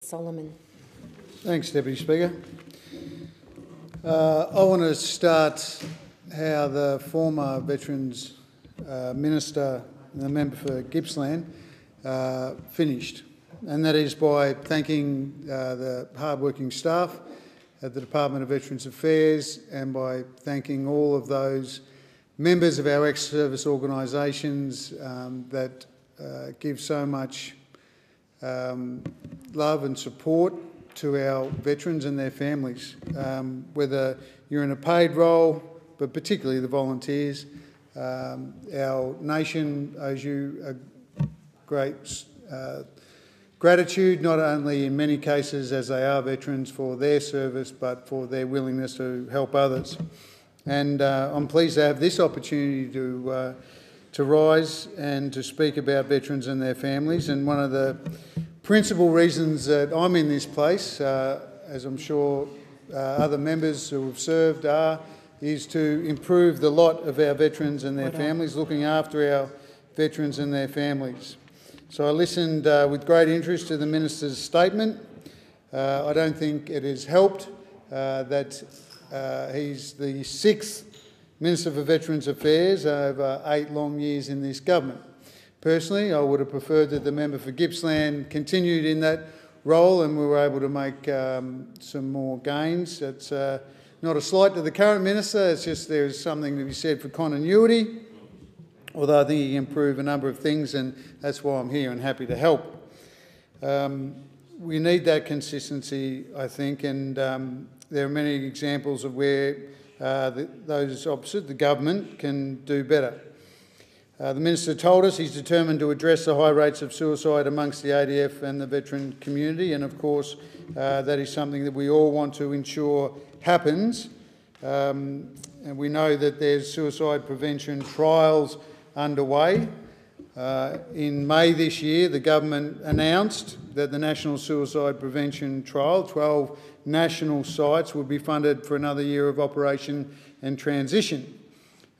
Solomon. Thanks, Deputy Speaker. I want to start how the former Veterans Minister and the member for Gippsland finished, and that is by thanking the hard-working staff at the Department of Veterans Affairs and by thanking all of those members of our ex-service organisations that give so much love and support to our veterans and their families, whether you're in a paid role, but particularly the volunteers. Our nation owes you a great gratitude, not only in many cases as they are veterans for their service, but for their willingness to help others. And I'm pleased to have this opportunity to rise and to speak about veterans and their families. And one of the principal reasons that I'm in this place, as I'm sure other members who have served are, is to improve the lot of our veterans and their families, looking after our veterans and their families. So I listened with great interest to the Minister's statement. I don't think it has helped that he's the 6th Minister for Veterans Affairs over 8 long years in this government. Personally, I would have preferred that the member for Gippsland continued in that role and we were able to make some more gains. It's not a slight to the current minister, it's just there's something to be said for continuity, although I think he can improve a number of things, and that's why I'm here and happy to help. We need that consistency, I think, and there are many examples of where those opposite, the government, can do better. The Minister told us he's determined to address the high rates of suicide amongst the ADF and the veteran community, and of course that is something that we all want to ensure happens. And we know that there's suicide prevention trials underway. In May this year, the government announced that the National Suicide Prevention Trial, 12 national sites, would be funded for another year of operation and transition.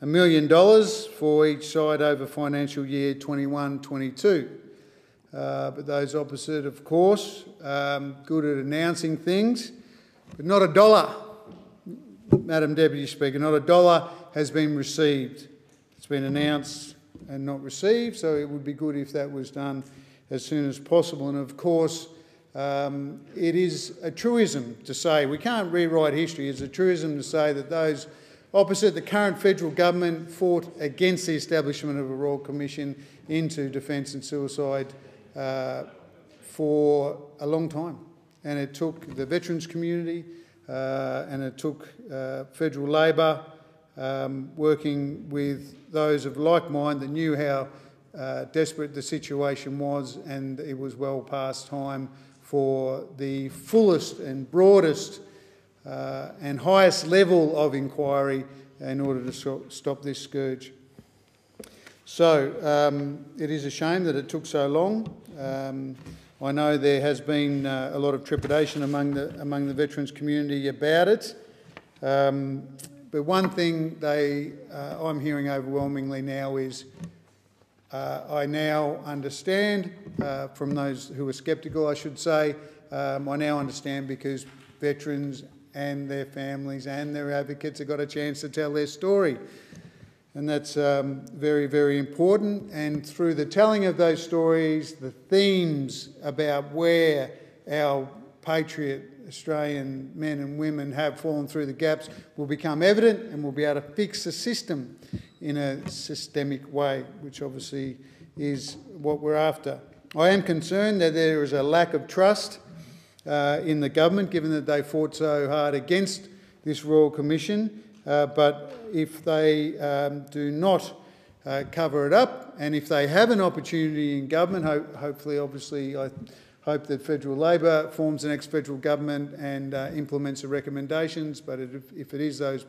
$1 million for each site over financial year 21-22. But those opposite, of course, good at announcing things, but not a dollar, Madam Deputy Speaker, not a dollar has been received. It's been announced and not received, so it would be good if that was done as soon as possible. And of course, it is a truism to say, we can't rewrite history, it's a truism to say that those opposite the current federal government fought against the establishment of a Royal Commission into defence and suicide for a long time. And it took the veterans community and it took federal Labor working with those of like mind that knew how desperate the situation was, and it was well past time for the fullest and broadest and highest level of inquiry in order to stop this scourge. So it is a shame that it took so long. I know there has been a lot of trepidation among the veterans community about it. But one thing I'm hearing overwhelmingly now is I now understand, from those who are sceptical I should say, I now understand because veterans and their families and their advocates have got a chance to tell their story. And that's very, very important. And through the telling of those stories, the themes about where our patriot Australian men and women have fallen through the gaps will become evident, and we'll be able to fix the system in a systemic way, which obviously is what we're after. I am concerned that there is a lack of trust in the government, given that they fought so hard against this Royal Commission. But if they do not cover it up, and if they have an opportunity in government, hopefully, obviously, I hope that federal Labor forms the next federal government and implements the recommendations. But if it is those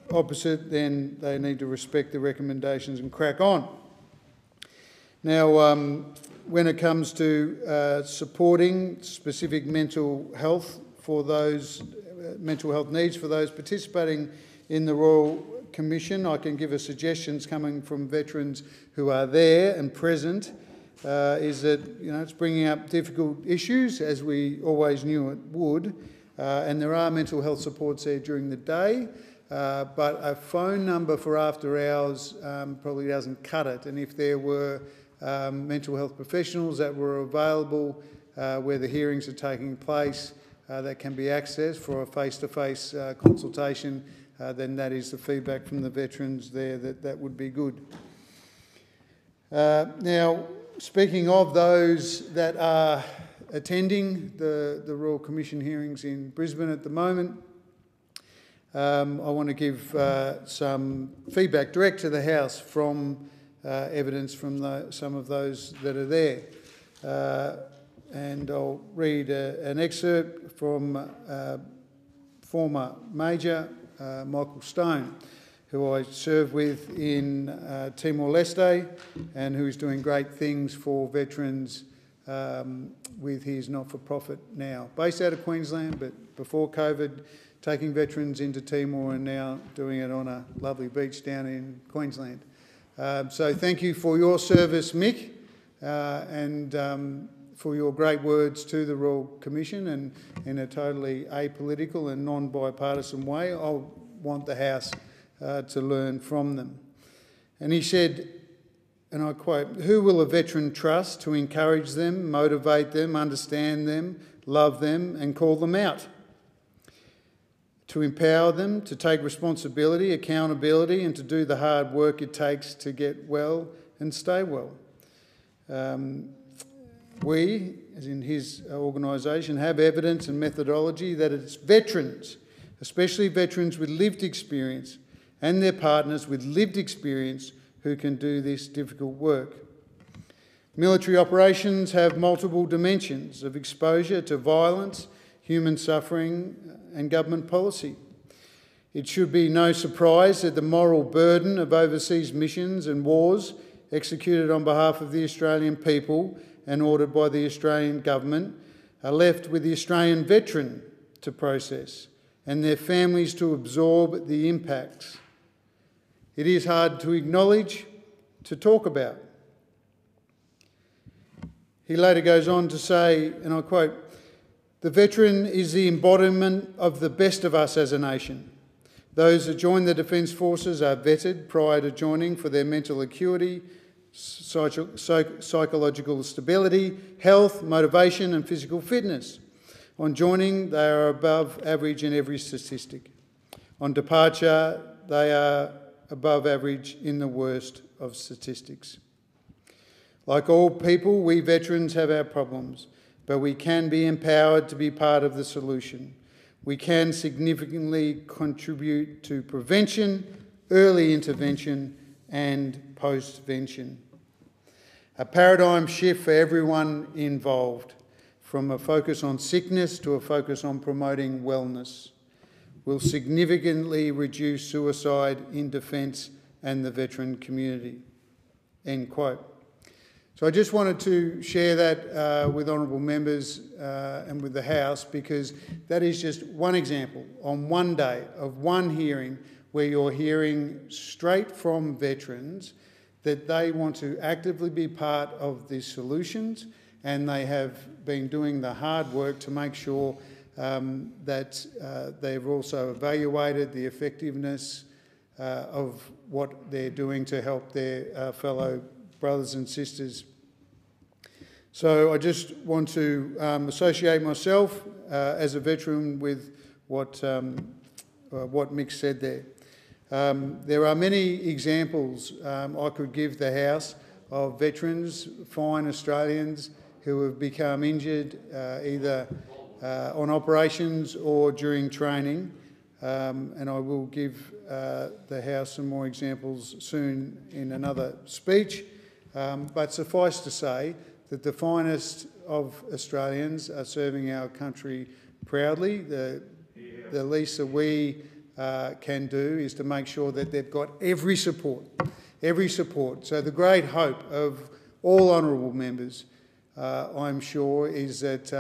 opposite, then they need to respect the recommendations and crack on. Now, when it comes to supporting specific mental health for those mental health needs for those participating in the Royal Commission, I can give us suggestions coming from veterans who are there and present. is that it's bringing up difficult issues, as we always knew it would, and there are mental health supports there during the day, but a phone number for after hours probably doesn't cut it. And if there were mental health professionals that were available where the hearings are taking place that can be accessed for a face-to-face consultation, then that is the feedback from the veterans there, that would be good. Now, speaking of those that are attending the Royal Commission hearings in Brisbane at the moment, I want to give some feedback direct to the House from evidence from some of those that are there. And I'll read an excerpt from former Major Michael Stone, who I served with in Timor-Leste and who is doing great things for veterans with his not-for-profit now. Based out of Queensland, but before COVID, taking veterans into Timor and now doing it on a lovely beach down in Queensland. So thank you for your service, Mick, and for your great words to the Royal Commission, and in a totally apolitical and non-bipartisan way. I want the House to learn from them. And he said, and I quote, "Who will a veteran trust to encourage them, motivate them, understand them, love them and call them out? To empower them, to take responsibility, accountability and to do the hard work it takes to get well and stay well." We, as in his organisation, have evidence and methodology that it's veterans, especially veterans with lived experience and their partners with lived experience, who can do this difficult work. Military operations have multiple dimensions of exposure to violence, human suffering and government policy. It should be no surprise that the moral burden of overseas missions and wars executed on behalf of the Australian people and ordered by the Australian government are left with the Australian veteran to process and their families to absorb the impacts. It is hard to acknowledge, to talk about. He later goes on to say, and I quote, "The veteran is the embodiment of the best of us as a nation. Those that join the Defence Forces are vetted prior to joining for their mental acuity, psychological stability, health, motivation and physical fitness. On joining, they are above average in every statistic. On departure, they are above average in the worst of statistics. Like all people, we veterans have our problems, but we can be empowered to be part of the solution. We can significantly contribute to prevention, early intervention and postvention. A paradigm shift for everyone involved, from a focus on sickness to a focus on promoting wellness, will significantly reduce suicide in defence and the veteran community." End quote. So I just wanted to share that with honourable members and with the House, because that is just one example on one day of one hearing where you're hearing straight from veterans that they want to actively be part of the solutions, and they have been doing the hard work to make sure that they've also evaluated the effectiveness of what they're doing to help their fellow brothers and sisters. So I just want to associate myself as a veteran with what Mick said there. There are many examples I could give the House of veterans, fine Australians, who have become injured either on operations or during training, and I will give the House some more examples soon in another speech. But suffice to say that the finest of Australians are serving our country proudly. The least that we can do is to make sure that they've got every support. So the great hope of all honourable members, I'm sure, is that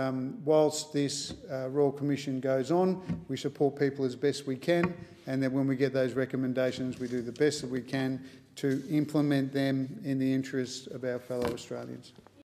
whilst this Royal Commission goes on, we support people as best we can, and that when we get those recommendations, we do the best that we can to implement them in the interests of our fellow Australians.